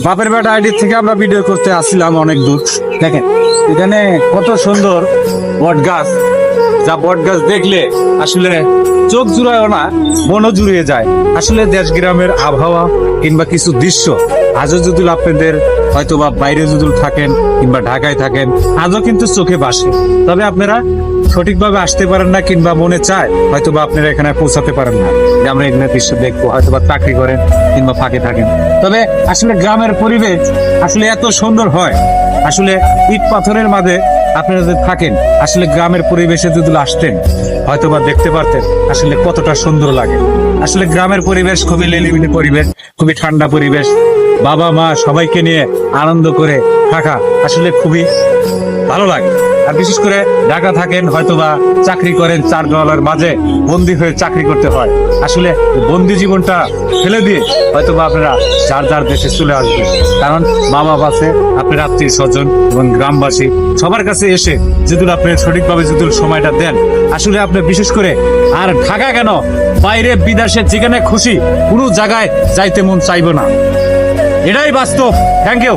বাপের বেটা আইডি থেকে আমরা ভিডিও করতে আসছিলাম অনেক দূর। দেখেন এখানে কত সুন্দর বট গাছ, যা বট গাছ দেখলে আসলে চোখ জুড়ায় না, মনও জুড়িয়ে যায়। আসলে দেশ গ্রামের আবহাওয়া কিংবা কিছু দৃশ্য আজও যদি আপনাদের হয়তো বা বাইরে যদি থাকেন কিংবা ঢাকায় থাকেন, আজও কিন্তু চোখে ভাসে। তবে আপনারা সঠিকভাবে আসতে পারেন না কিংবা মনে চায় হয়তো বা আপনারা এখানে পৌঁছাতে পারেন না, যে আমরা এখানে দৃশ্য দেখবো, হয়তো বা চাকরি করেন কিংবা ফাঁকে থাকেন। তবে আসলে গ্রামের পরিবেশ আসলে এত সুন্দর হয়। আসলে ইট পাথরের মাঝে আপনারা যদি থাকেন, আসলে গ্রামের পরিবেশে যদি আসতেন হয়তো বা দেখতে পারতেন আসলে কতটা সুন্দর লাগে। আসলে গ্রামের পরিবেশ খুবই নিরিবিলি পরিবেশ, খুবই ঠান্ডা পরিবেশ। বাবা মা সবাইকে নিয়ে আনন্দ করে থাকা আসলে খুবই ভালো লাগে। আর বিশেষ করে ঢাকা থাকেন, হয়তোবা চাকরি করেন, চার দেওয়ালের মাঝে বন্দি হয়ে চাকরি করতে হয়। আসলে বন্দি জীবনটা ফেলে দিয়ে হয়তোবা আপনারা যার যার দেশে চলে আসবেন, কারণ মা বাবা আছে, আপনার আত্মীয় স্বজন এবং গ্রামবাসী সবার কাছে এসে যদি আপনি সঠিকভাবে যদি সময়টা দেন, আসলে আপনি বিশেষ করে আর ঢাকা কেন, বাইরে বিদেশে যেখানে খুশি কোনো জায়গায় যাইতে মন চাইব না। এটাই বাস্তব। Thank you.